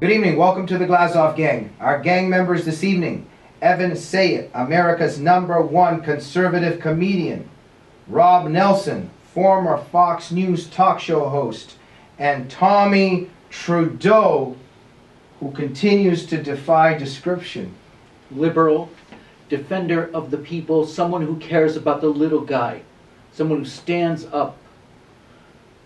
Good evening. Welcome to the Glazov gang. Our gang members this evening: Evan Sayet, America's #1 conservative comedian; Rob Nelson, former Fox News talk show host; and Tommi Trudeau, who continues to defy description. Liberal, defender of the people, someone who cares about the little guy, someone who stands up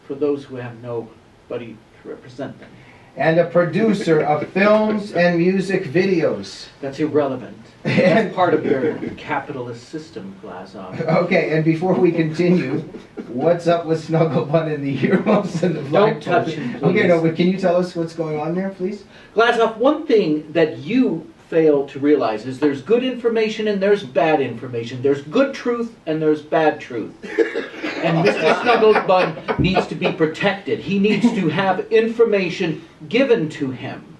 for those who have nobody to represent them. And a producer of films and music videos. That's irrelevant. That's part of your capitalist system, Glazov. Okay, and before we continue, what's up with Snugglebun and the earmuffs and the Don't touch him, please. Okay, no, but can you tell us what's going on there, please? Glazov, one thing that you fail to realize is there's good information and there's bad information. There's good truth and there's bad truth. And Mr. Snugglebun needs to be protected. He needs to have information given to him.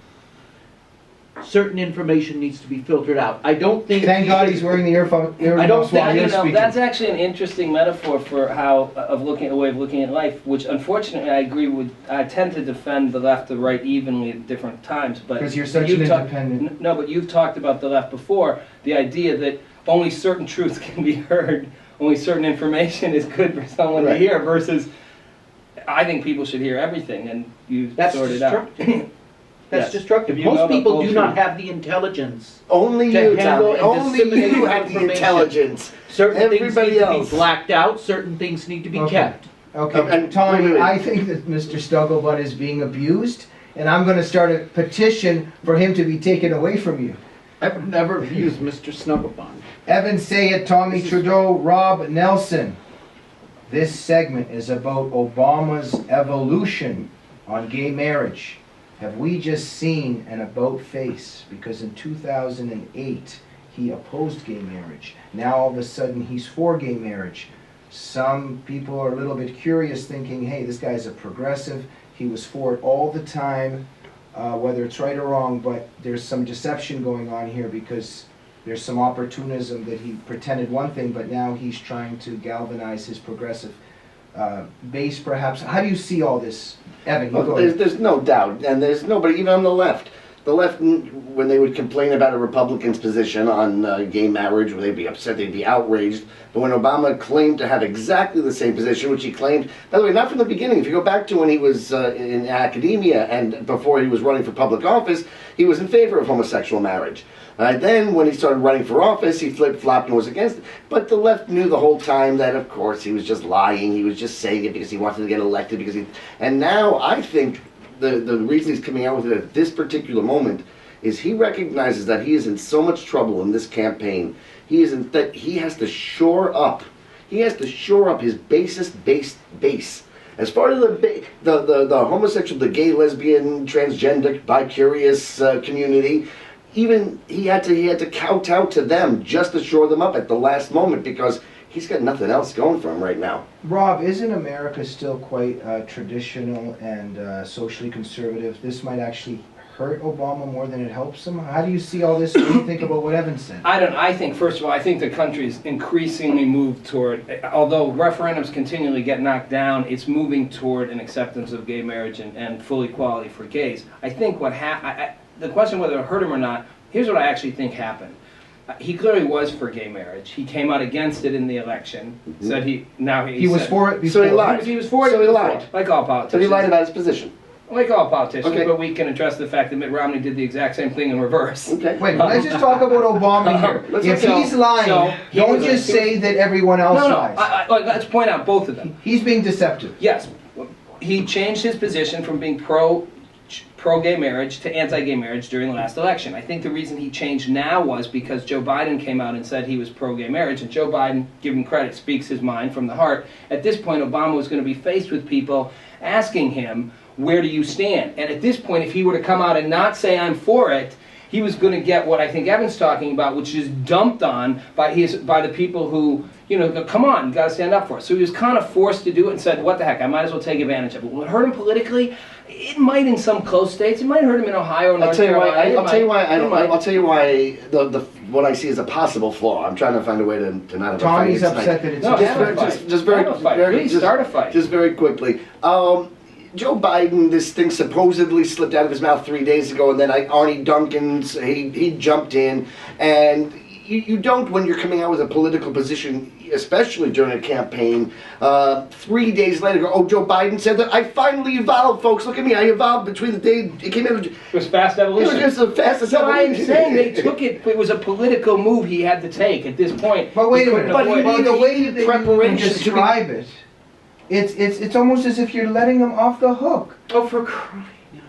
Certain information needs to be filtered out. I don't think... Thank God he's wearing the earmuffs while you're speaking. That's actually an interesting metaphor for a way of looking at life, which unfortunately I agree with. I tend to defend the left or right evenly at different times. Because you're such an independent... No, but you've talked about the left before, the idea that only certain truths can be heard, only certain information is good for someone to hear, versus I think people should hear everything, and you sort it out. That's destructive. Most people do not have the intelligence. Only you, Tommy. Only you have the intelligence. Certain things need to be blacked out. Certain things need to be kept. Okay, and Tommy, I think that Mr. Snugglebun is being abused, and I'm going to start a petition for him to be taken away from you. I would never abuse Mr. Snugglebun. Evan Sayet, Tommi Trudeau, Rob Nelson. This segment is about Obama's evolution on gay marriage. Have we just seen an about face? Because in 2008, he opposed gay marriage. Now all of a sudden, he's for gay marriage. Some people are a little bit curious, thinking, hey, this guy's a progressive. He was for it all the time, whether it's right or wrong, but there's some deception going on here because there's some opportunism that he pretended one thing, but now he's trying to galvanize his progressive base, perhaps. How do you see all this, Evan? There's no doubt, and there's nobody, even on the left. The left, when they would complain about a Republican's position on gay marriage, they'd be upset, they'd be outraged. But when Obama claimed to have exactly the same position, which he claimed, by the way, not from the beginning. If you go back to when he was in academia and before he was running for public office, he was in favor of homosexual marriage. Then, when he started running for office, he flip-flopped and was against it. But the left knew the whole time that, of course, he was just lying. He was just saying it because he wanted to get elected. And now, I think the reason he's coming out with it at this particular moment is he recognizes that he is in so much trouble in this campaign. He has to shore up. He has to shore up his basest base. As far as the homosexual, the gay, lesbian, transgender, bi-curious community, even he had to kowtow to them just to shore them up at the last moment because he's got nothing else going for him right now. Rob, isn't America still quite traditional and socially conservative? This might actually hurt Obama more than it helps him. How do you see all this? What do you think about what Evan said? I think, first of all, I think the country's increasingly moved toward, although referendums continually get knocked down, it's moving toward an acceptance of gay marriage and full equality for gays. I think the question whether it hurt him or not, here's what I actually think happened. He clearly was for gay marriage. He came out against it in the election. Said he was for it before. So he lied. He was for it. So he lied. Like all politicians. So he lied about his position. Like all politicians, okay. But we can address the fact that Mitt Romney did the exact same thing in reverse. Okay. Wait, let's just talk about Obama here. If he's lying, don't just say that everyone else lies. Let's point out both of them. He's being deceptive. Yes. He changed his position from being pro-gay marriage to anti-gay marriage during the last election. I think the reason he changed now was because Joe Biden came out and said he was pro-gay marriage, and Joe Biden, give him credit, speaks his mind from the heart. At this point, Obama was going to be faced with people asking him, where do you stand? And at this point, if he were to come out and not say I'm for it, he was going to get what I think Evan's talking about, which is dumped on by the people who, go, come on, you got to stand up for it. So he was kind of forced to do it and said, what the heck, I might as well take advantage of it. Will it hurt him politically? It might in some close states. It might hurt him in Ohio or North Carolina. I'll tell you why what I see as a possible flaw. I'm trying to find a way to not have a fight. Tommy's upset that it's start a fight. Just very quickly. Joe Biden, this thing supposedly slipped out of his mouth 3 days ago, and then Arnie Duncan's, he jumped in, and you don't, when you're coming out with a political position, especially during a campaign, 3 days later go, oh, Joe Biden said that I finally evolved, folks. Look at me, I evolved between the day it came out. It was fast evolution. It was just the fastest So I'm evolution. saying they took it. It was a political move he had to take at this point. But wait a He couldn't minute. avoid But it. the way that you preparation to be- describe it, it's almost as if you're letting him off the hook. Oh, for crying.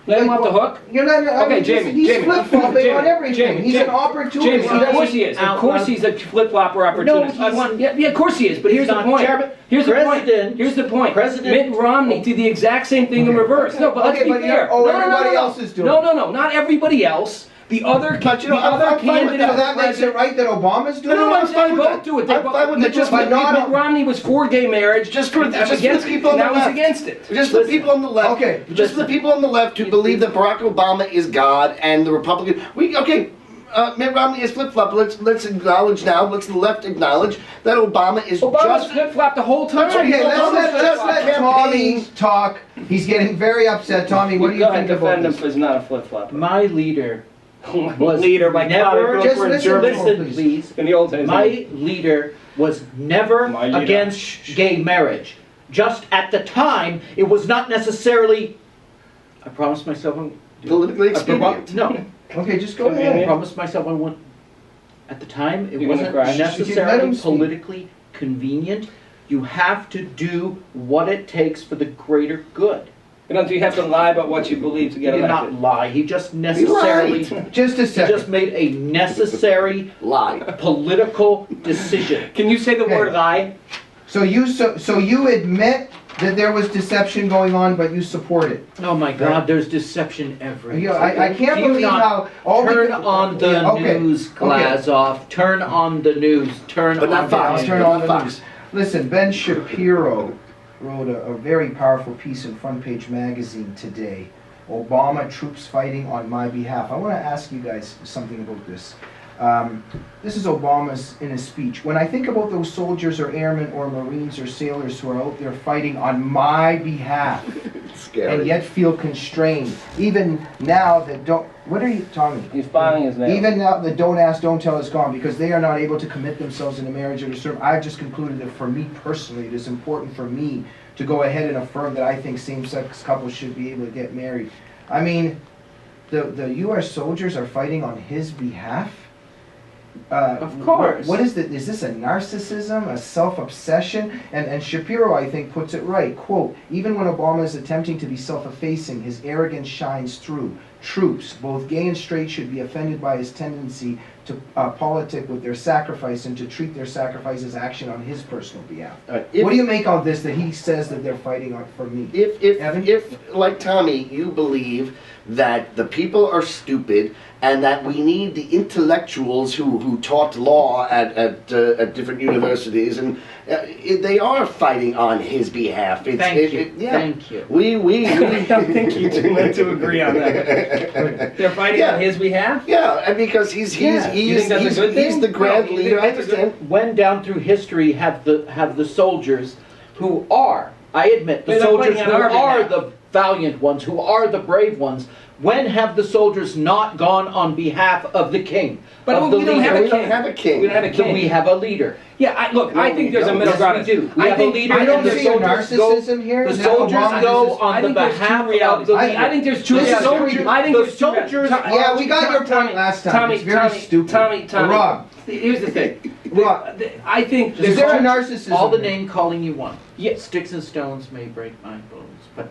Let him off the hook. You're letting. I Okay, mean, Jamie. He's Jamie. flip-flopping Jamie, on everything. Jamie, He's Jamie. an opportunist. Jamie, He of course he is. Of Out course loud. he's a flip-flopper opportunist. No, he's- yeah, of course he is. But here's He's the not point. chairman. Here's the point. President- Here's the point. President- Mitt Romney did the exact same thing in Okay. reverse. No, but let's Okay, be but fair. oh, No, no, no, everybody no, else is doing no, it. no, no, not everybody else. The other, But, you know, the I'm other fine with candidate. that. So that makes it right that Obama's doing No, it? I'm saying with both that. do it. I'm fine with that. Just Mitt not- Romney was for gay marriage. Just for the against people on the now he's left. against it. Just the people on the left. Okay, Just the people on the left who believe that Barack Obama is God and the Republican. Mitt Romney is flip flop. Let's acknowledge now. Let's the left acknowledge that Obama is Obama's just. flip-flopped the whole time. Okay, Obama's let's let campaign. Tommy talk. He's getting very upset. Tommy, what do you Go ahead think and about defend him this? because he's not a flip-flopper. My leader was Leader, my never. God, I grew up Just wearing listen to German. him. Listen, please. In the old days. My leader was never My leader. against gay marriage. Just at the time, it was not necessarily. I promised myself. Politically expedient. No, Okay, just go Convenient. I ahead. promised myself I wouldn't. At the time, it You're gonna wasn't cry. Let necessarily him speak. politically convenient. You have to do what it takes for the greater good. You have to lie about what you believe to He get did elected. not lie. He just necessarily. Just a He second. just made a necessary Lie. political decision. Can you say the Okay. word lie? So you admit that there was deception going on, but you support it. Oh my God, there's deception everywhere. You know, I can't Do you believe not how all turn the, on the Yeah, okay, news, okay. Glazov. Turn on the news. Turn But on not Fox. the Turn news. on the Fox. news. Listen, Ben Shapiro wrote a very powerful piece in Front Page Magazine today. Obama troops fighting on my behalf. I want to ask you guys something about this. This is Obama's in his speech. When I think about those soldiers or airmen or Marines or sailors who are out there fighting on my behalf It's scary. and yet feel constrained, even now that don't, what are you, Tommy? He's filing his nails. Even now the don't ask, don't tell is gone because they are not able to commit themselves in a marriage or to serve. I've just concluded that for me personally, it is important for me to go ahead and affirm that I think same-sex couples should be able to get married. I mean, the U.S. soldiers are fighting on his behalf? Of course. What is that? Is this a narcissism, a self-obsession? And Shapiro, I think, puts it right. Quote, even when Obama is attempting to be self-effacing, his arrogance shines through. Troops, both gay and straight, should be offended by his tendency to politic with their sacrifice and to treat their sacrifice as action on his personal behalf. What do you make of this that he says that they're fighting on for me? Evan? If, like Tommy, you believe that the people are stupid and that we need the intellectuals who taught law at different universities, and they are fighting on his behalf. Thank you. Yeah. Thank you. We I don't think you two meant to agree on that. They're fighting Yeah. on his behalf? Yeah, and because he's You think that's a good thing? he's the grand No, you leader. think I that's a good- understand. When down through history have the soldiers who are, I admit, the They're not soldiers fighting who on our are behalf. the valiant ones, who are the brave ones, when have the soldiers not gone on behalf of the king? But of the we don't leader? have a We don't king. have a king. We don't have a Then king. we have a leader. Yeah, I think there's a middle Yes, ground. we do. We I have think, a leader. I don't and the see a soldiers narcissism here. The Is that soldiers Obama go is- on I the think there's two behalf of realities. the I leader. think there's two This is realities. three- I think the there's two realities. soldiers- Yeah, we got your point last time. Tommy, It's very stupid. Tommy. Rob. Here's the thing. Rob. I think Is there a there's narcissism? All the here? name calling you want. Yes. Sticks and stones may break my bones, but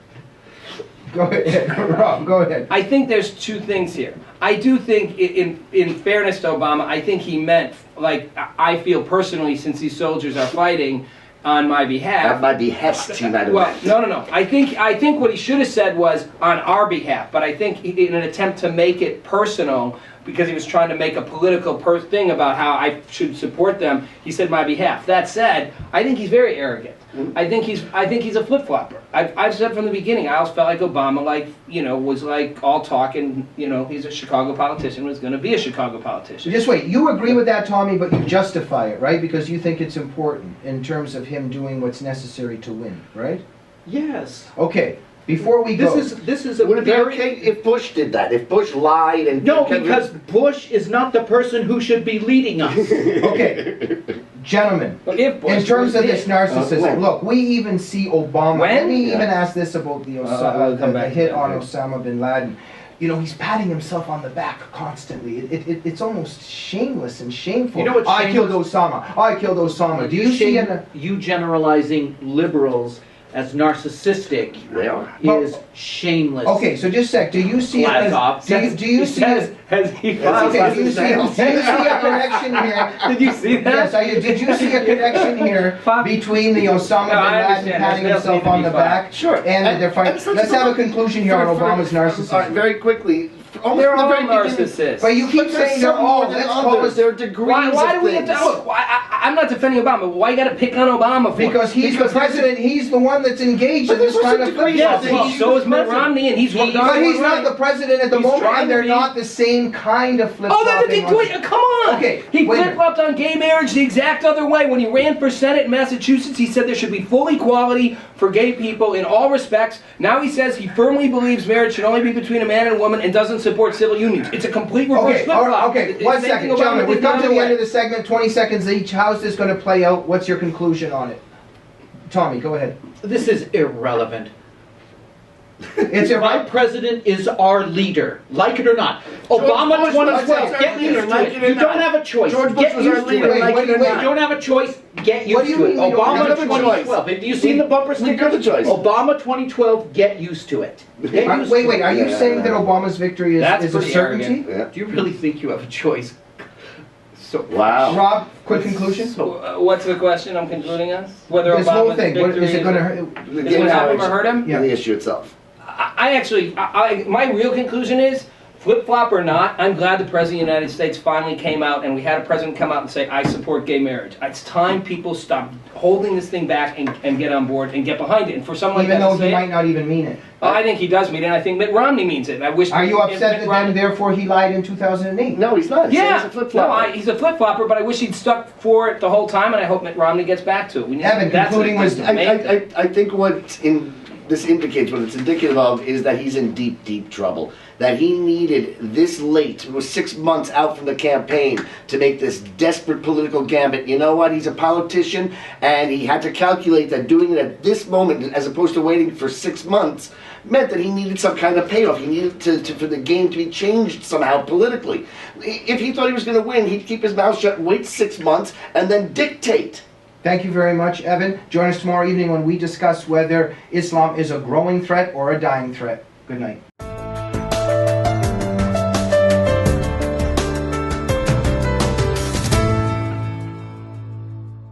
Go ahead, Rob, go ahead. I think there's two things here. I do think, in fairness to Obama, I think he meant, like, I feel personally, since these soldiers are fighting on my behalf. At my behest, he might have Well, meant. no. I think what he should have said was on our behalf, but I think in an attempt to make it personal, because he was trying to make a political thing about how I should support them, he said my behalf. That said, I think he's very arrogant. I think he's a flip-flopper. I've said from the beginning, I always felt like Obama, was like all talk, and he's a Chicago politician, was going to be a Chicago politician. Just wait, you agree with that, Tommy, but you justify it, right? Because you think it's important in terms of him doing what's necessary to win, right? yes. Okay, Before we go, This is a Would it be very... okay if Bush did that? If Bush lied and... No, because Bush is not the person who should be leading us. okay, gentlemen, Well, if Bush in terms was of this it. narcissism, when? look, we even see Obama. When? Let me Yeah. even ask this about the, we'll come the back to hit that, on yeah. Osama bin Laden. You know, he's patting himself on the back constantly. It's almost shameless and shameful. You know what's I killed Osama. I killed Osama. Do you see it? You generalizing liberals as narcissistic They are. is shameless. Okay, so just a sec. Do you see it? Glazov. Do you see it? Has he Okay, do you see a connection here? Did you see that? Yes, did you see a connection here between the Osama bin I Laden understand. patting Those himself need to on be the fought. back? Sure. And they're fighting. Let's have a conclusion here on Obama's All right, narcissism. very quickly. Almost They're from the all very beginning- narcissists. But you keep But there's saying they're some more all. than Let's others. call it. There are degrees Why of do we things. have to look? I'm not defending Obama. Why you got to pick on Obama for? Because he's the president. He's the one that's engaged in But this there's kind also of degrees flip-flop. of Yes, things. so is Mitt Romney, and he's But But he's not the president at the He's moment, trying and to they're be- not the same kind of flip-flopping. Oh, that's a big point. Come on. Okay, He wait a minute. flip-flopped on gay marriage the exact other way. When he ran for Senate in Massachusetts, he said there should be full equality for gay people in all respects. Now he says he firmly believes marriage should only be between a man and a woman and doesn't support civil unions. It's a complete reverse Okay, all flip-flop. right, okay. It's One making second, Obama gentlemen. We've think come to another the end way. of the segment. 20 seconds each. How's this going to play out? What's your conclusion on it? Tommy, go ahead. This is irrelevant. It's My president is our leader, like it or not. Obama Bush was 2012, our get leader, used to like it. it or You don't not. have a choice. George Bush Get was our used to leader, it. like it or wait, You not. don't have a choice. Get What used do you to it. mean you don't Obama have a choice? 2012. Have you seen the bumper sticker? got a choice. Obama 2012. Get used to it. Get used Wait, to wait. it. Are you Yeah. saying that Obama's victory That's is a pretty certainty? arrogant. Yeah. Do you really think you have a choice? So Wow. Rob, quick conclusion. What's the question I'm concluding on? Whether This whole Obama's thing. What, victory is it going to hurt? is it gonna help him or hurt him? Yeah. The issue itself. My real conclusion is, flip-flop or not, I'm glad the President of the United States finally came out and we had a president come out and say, I support gay marriage. It's time people stop holding this thing back and get on board and get behind it. And for someone Even like that though to he say might not even mean it. I think he does mean it, and I think Mitt Romney means it. I wish. Are you upset Mitt that Romney- then, therefore, he lied in 2008? No, he's not. He's saying Yeah, he's a flip-flopper. he's a flip-flopper, but I wish he'd stuck for it the whole time, and I hope Mitt Romney gets back to it. We need, Evan, that's concluding what- wisdom. I think what this indicates, what it's indicative of, is that he's in deep, deep trouble. That he needed this late, it was 6 months out from the campaign, to make this desperate political gambit. You know what? He's a politician, and he had to calculate that doing it at this moment, as opposed to waiting for 6 months, meant that he needed some kind of payoff. He needed for the game to be changed somehow politically. If he thought he was going to win, he'd keep his mouth shut, wait 6 months, and then dictate. Thank you very much, Evan. Join us tomorrow evening when we discuss whether Islam is a growing threat or a dying threat. Good night.